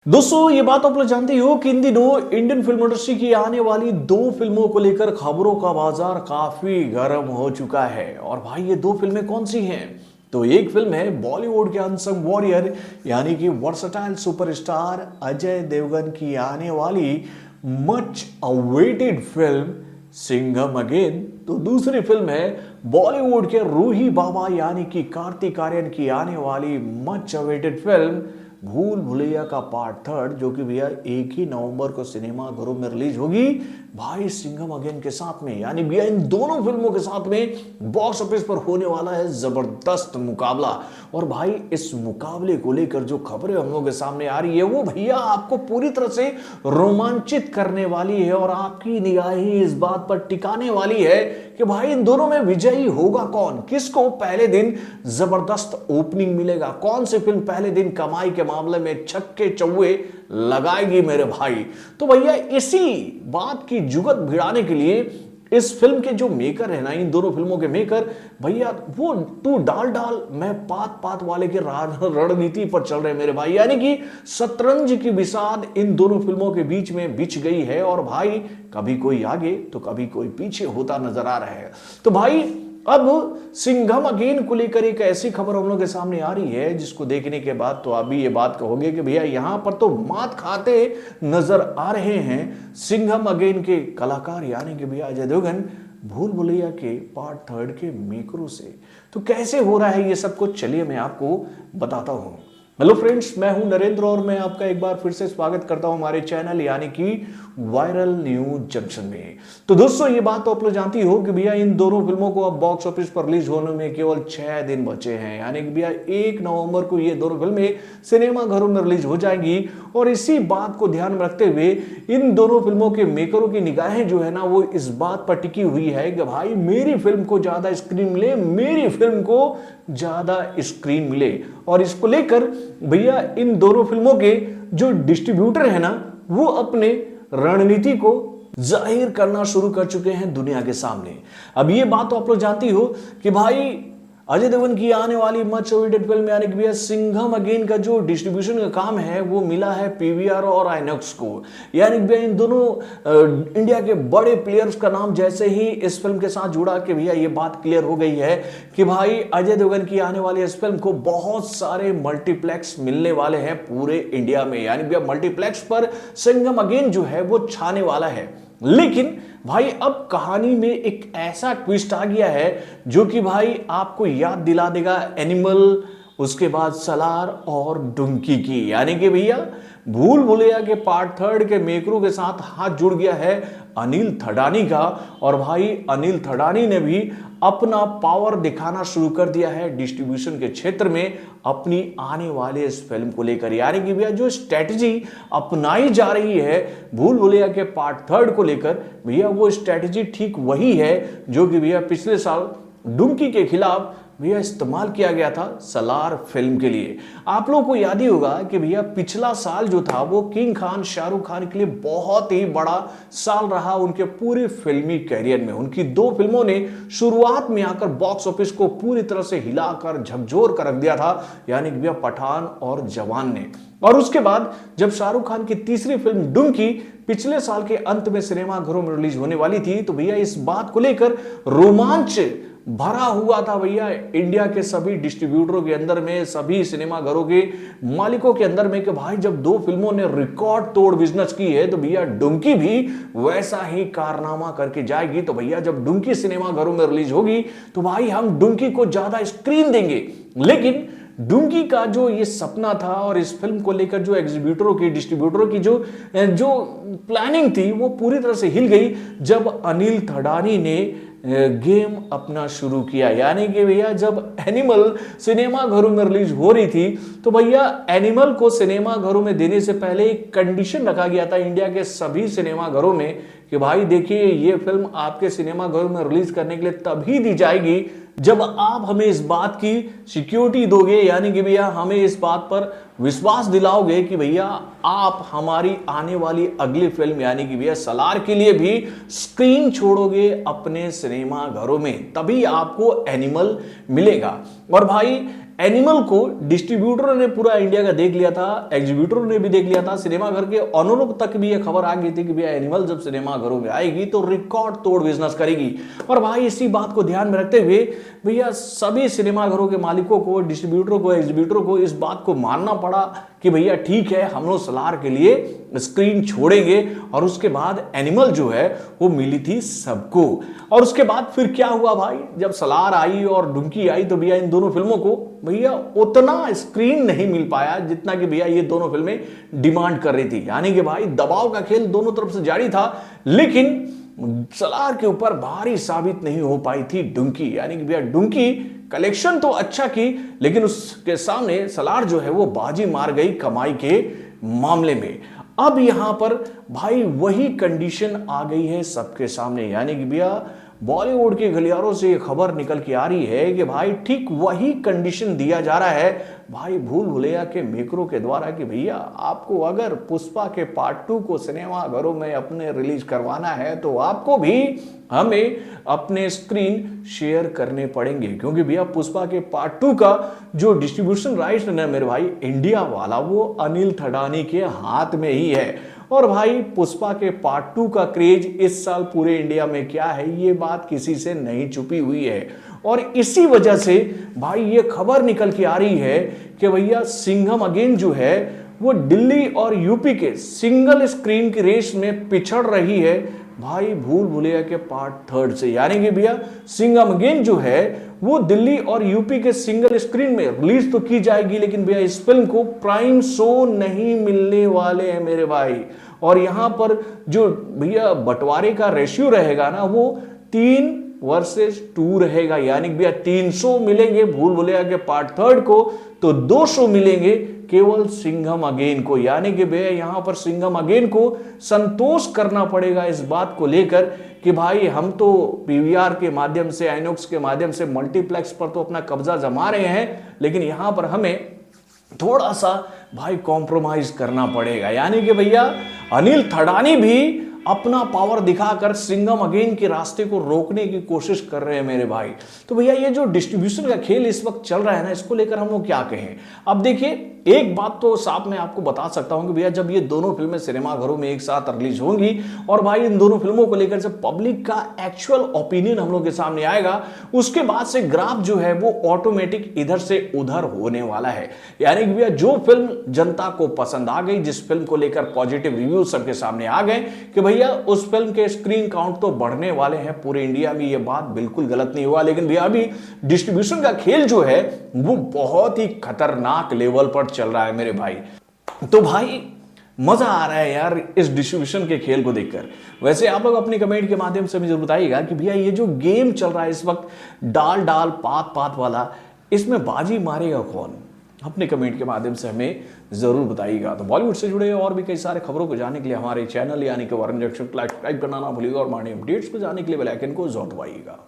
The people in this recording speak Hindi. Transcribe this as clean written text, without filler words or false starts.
दोस्तों ये बात आप लोग जानते हो कि इन दिनों इंडियन फिल्म इंडस्ट्री की आने वाली दो फिल्मों को लेकर खबरों का बाजार काफी गर्म हो चुका है। और भाई ये दो फिल्में कौन सी हैं? तो एक फिल्म है बॉलीवुड के अनसंग वॉरियर यानी कि वर्सटाइल सुपरस्टार अजय देवगन की आने वाली much awaited film Singham again. तो दूसरी फिल्म है बॉलीवुड के रूही बाबा यानी कि कार्तिक आर्यन की आने वाली मच अवेटेड फिल्म भूल भुलैया का पार्ट थर्ड, जो कि भैया 1 ही नवंबर को सिनेमाघरों में रिलीज होगी भाई सिंघम अगेन के साथ में। यानी भैया इन दोनों फिल्मों के साथ में बॉक्स ऑफिस पर होने वाला है जबरदस्त मुकाबला। और भाई इस मुकाबले को लेकर जो खबरें हम लोगों के सामने आ रही है वो भैया आपको पूरी तरह से रोमांचित करने वाली है और आपकी निगाहें इस बात पर टिकाने वाली है कि भाई इन दोनों में विजयी होगा कौन, किसको पहले दिन जबरदस्त ओपनिंग मिलेगा, कौन सी फिल्म पहले दिन कमाई के मामले में छक्के चौवे लगाएगी मेरे भाई। तो भैया इसी बात की जुगत भिड़ाने के लिए इस फिल्म के जो मेकर है ना, इन दोनों फिल्मों के मेकर भैया वो तू डाल डाल मैं पात पात वाले के रणनीति पर चल रहे मेरे भाई। यानी कि शतरंज की बिसात इन दोनों फिल्मों के बीच में बिछ गई है और भाई कभी कोई आगे तो कभी कोई पीछे होता नजर आ रहा है। तो भाई अब सिंघम अगेन को लेकर एक ऐसी खबर हम लोग के सामने आ रही है जिसको देखने के बाद तो आप भी ये बात कहोगे कि भैया यहां पर तो मात खाते नजर आ रहे हैं सिंघम अगेन के कलाकार यानी कि भैया अजय देवगन भूल भुलैया के पार्ट थर्ड के मेकरों से। तो कैसे हो रहा है ये सब कुछ, चलिए मैं आपको बताता हूं। हेलो फ्रेंड्स, मैं हूं नरेंद्र और मैं आपका एक बार फिर से स्वागत करता हूं हमारे चैनल यानी कि वायरल न्यूज जंक्शन में। तो दोस्तों ये बात तो आप लोग जानती हो कि भैया इन दोनों फिल्मों को अब बॉक्स ऑफिस पर रिलीज होने में केवल 6 दिन बचे हैं। यानी कि भैया 1 नवंबर को ये दोनों फिल्में सिनेमाघरों में रिलीज हो जाएंगी। और इसी बात को ध्यान में रखते हुए इन दोनों फिल्मों के मेकरों की निगाहें जो है ना वो इस बात पर टिकी हुई है कि भाई मेरी फिल्म को ज्यादा स्क्रीन मिले, मेरी फिल्म को ज्यादा स्क्रीन मिले। और इसको लेकर भैया इन दोनों फिल्मों के जो डिस्ट्रीब्यूटर है ना वो अपने रणनीति को जाहिर करना शुरू कर चुके हैं दुनिया के सामने। अब ये बात तो आप लोग जानती हो कि भाई अजय देवगन की आने वाली मच अवेटेड फिल्म यानी कि भैया सिंघम अगेन का जो डिस्ट्रीब्यूशन का काम है वो मिला है पीवीआर और आइनॉक्स को। यानी कि भैया इन दोनों इंडिया के बड़े प्लेयर्स का नाम जैसे ही इस फिल्म के साथ जुड़ा कि भैया ये बात क्लियर हो गई है कि भाई अजय देवगन की आने वाली इस फिल्म को बहुत सारे मल्टीप्लेक्स मिलने वाले हैं पूरे इंडिया में। यानी भैया मल्टीप्लेक्स पर सिंघम अगेन जो है वो छाने वाला है। लेकिन भाई अब कहानी में एक ऐसा ट्विस्ट आ गया है जो कि भाई आपको याद दिला देगा एनिमल, उसके बाद सलार और डुंकी की। यानी कि भैया भूल भुलैया के पार्ट थर्ड के मेकरों के साथ हाथ जुड़ गया है अनिल थडानी का। और भाई अनिल थडानी ने भी अपना पावर दिखाना शुरू कर दिया है डिस्ट्रीब्यूशन के क्षेत्र में अपनी आने वाले इस फिल्म को लेकर। यानी कि भैया जो स्ट्रेटजी अपनाई जा रही है भूल भुलैया के पार्ट थर्ड को लेकर भैया वो स्ट्रेटजी ठीक वही है जो कि भैया पिछले साल डुंकी के खिलाफ भैया इस्तेमाल किया गया था सलार फिल्म के लिए। आप लोगों को याद ही होगा कि भैया पिछला साल जो था वो किंग खान शाहरुख खान के लिए बहुत ही बड़ा साल रहा उनके पूरे फिल्मी कैरियर में। उनकी 2 फिल्मों ने शुरुआत में आकर बॉक्स ऑफिस को पूरी तरह से हिलाकर झकझोर कर रख दिया था, यानी कि भैया पठान और जवान ने। और उसके बाद जब शाहरुख खान की तीसरी फिल्म डुंकी पिछले साल के अंत में सिनेमाघरों में रिलीज होने वाली थी तो भैया इस बात को लेकर रोमांच भरा हुआ था भैया इंडिया के सभी डिस्ट्रीब्यूटरों के अंदर में, सभी सिनेमाघरों के मालिकों के अंदर में कि भाई जब 2 फिल्मों ने रिकॉर्ड तोड़ बिजनेस की है तो भैया डुंकी भी वैसा ही कारनामा करके जाएगी। तो भैया जब डुंकी सिनेमाघरों में रिलीज होगी तो भाई हम डुंकी को ज्यादा स्क्रीन देंगे। लेकिन डुंकी का जो ये सपना था और इस फिल्म को लेकर जो एग्जीब्यूटरों की डिस्ट्रीब्यूटरों की जो प्लानिंग थी वो पूरी तरह से हिल गई जब अनिल थडानी ने गेम अपना शुरू किया। यानी कि भैया जब एनिमल सिनेमाघरों में रिलीज हो रही थी तो भैया एनिमल को सिनेमाघरों में देने से पहले एक कंडीशन रखा गया था इंडिया के सभी सिनेमाघरों में कि भाई देखिए ये फिल्म आपके सिनेमाघरों में रिलीज करने के लिए तभी दी जाएगी जब आप हमें इस बात की सिक्योरिटी दोगे, यानी कि भैया हमें इस बात पर विश्वास दिलाओगे कि भैया आप हमारी आने वाली अगली फिल्म यानी कि भैया सलार के लिए भी स्क्रीन छोड़ोगे अपने सिनेमा घरों में, तभी आपको एनिमल मिलेगा। और भाई एनिमल को डिस्ट्रीब्यूटर ने पूरा इंडिया का देख लिया था, एग्जीब्यूटर ने भी देख लिया था, सिनेमाघर के ऑनरों तक भी ये खबर आ गई थी कि भैया एनिमल जब सिनेमाघरों में आएगी तो रिकॉर्ड तोड़ बिजनेस करेगी। और भाई इसी बात को ध्यान में रखते हुए भैया सभी सिनेमाघरों के मालिकों को, डिस्ट्रीब्यूटरों को, एग्जीब्यूटरों को इस बात को मानना पड़ा कि भैया ठीक है, हम लोग सलार के लिए स्क्रीन छोड़ेंगे। और उसके बाद एनिमल जो है वो मिली थी सबको। और उसके बाद फिर क्या हुआ भाई, जब सलार आई और डुंकी आई तो भैया इन दोनों फिल्मों को भैया उतना स्क्रीन नहीं मिल पाया जितना कि भैया ये दोनों फिल्में डिमांड कर रही थी। यानी कि भाई दबाव का खेल दोनों तरफ से जारी था, लेकिन सलार के ऊपर भारी साबित नहीं हो पाई थी डुंकी। यानी कि भैया डुंकी कलेक्शन तो अच्छा की, लेकिन उसके सामने सलार जो है वो बाजी मार गई कमाई के मामले में। अब यहां पर भाई वही कंडीशन आ गई है सबके सामने। यानी कि भैया बॉलीवुड के गलियारों से ये खबर निकल के आ रही है कि भाई ठीक वही कंडीशन दिया जा रहा है भाई भूल भुलैया के मेकरों के द्वारा कि भैया आपको अगर पुष्पा के पार्ट 2 को सिनेमाघरों में अपने रिलीज करवाना है तो आपको भी हमें अपने स्क्रीन शेयर करने पड़ेंगे, क्योंकि भैया पुष्पा के पार्ट 2 का जो डिस्ट्रीब्यूशन राइट्स है ना मेरे भाई इंडिया वाला, वो अनिल थडानी के हाथ में ही है। और भाई पुष्पा के पार्ट 2 का क्रेज इस साल पूरे इंडिया में क्या है ये बात किसी से नहीं छुपी हुई है। और इसी वजह से भाई ये खबर निकल के आ रही है कि भैया सिंघम अगेन जो है वो दिल्ली और यूपी के सिंगल स्क्रीन की रेस में पिछड़ रही है भाई भूल भुलैया के पार्ट 3 से। यानी कि भैया सिंघम अगेन जो है वो दिल्ली और यूपी के सिंगल स्क्रीन में रिलीज तो की जाएगी, लेकिन भैया इस फिल्म को प्राइम शो नहीं मिलने वाले हैं मेरे भाई। और यहां पर जो भैया बंटवारे का रेशियो रहेगा ना वो 3 वर्सेस 2 रहेगा। यानी भैया 300 मिलेंगे भूल भुलैया के पार्ट 3 को, तो 200 मिलेंगे केवल सिंघम अगेन को। यानी कि भैया यहां पर सिंघम अगेन को संतोष करना पड़ेगा इस बात को लेकर कि भाई हम तो पीवीआर के माध्यम से, आइनॉक्स के माध्यम से मल्टीप्लेक्स पर तो अपना कब्जा जमा रहे हैं, लेकिन यहां पर हमें थोड़ा सा भाई कॉम्प्रोमाइज करना पड़ेगा। यानी कि भैया अनिल थडानी भी अपना पावर दिखाकर सिंघम अगेन के रास्ते को रोकने की कोशिश कर रहे हैं मेरे भाई। तो भैया ये जो डिस्ट्रीब्यूशन का खेल इस वक्त चल रहा है ना, इसको लेकर हम लोग क्या कहें। अब देखिए एक बात तो साफ मैं आपको बता सकता हूं कि भैया जब ये दोनों फिल्में सिनेमाघरों में एक साथ रिलीज होंगी और भाई इन दोनों फिल्मों को लेकर जब पब्लिक का एक्चुअल ओपिनियन हम लोग के सामने आएगा, उसके बाद से ग्राफ जो है वो ऑटोमेटिक इधर से उधर होने वाला है। यानी कि भैया जो फिल्म जनता को पसंद आ गई, जिस फिल्म को लेकर पॉजिटिव रिव्यू सबके सामने आ गए कि भैया उस फिल्म के स्क्रीन काउंट तो बढ़ने वाले हैं पूरे इंडिया में, ये बात बिल्कुल गलत नहीं हुआ। लेकिन भैया अभी डिस्ट्रीब्यूशन का खेल जो है वो बहुत ही खतरनाक लेवल पर चल रहा है मेरे भाई। तो भाई मजा आ रहा है यार इस डिस्ट्रीब्यूशन के खेल को देखकर। वैसे आप लोग अपने कमेंट के माध्यम से मुझे बताइएगा कि भैया ये जो गेम चल रहा है इस वक्त डाल डाल पात पात वाला, इसमें बाजी मारेगा कौन? अपने कमेंट के माध्यम से हमें जरूर बताइएगा। तो बॉलीवुड से जुड़े और भी कई सारे खबरों को जानने के लिए हमारे चैनल यानी कि वरुण जंक्शन को सब्सक्राइब करना ना भूलिएगा और मॉर्निंग अपडेट्स को जानने के लिए बेल आइकन को जरूर दबाइएगा।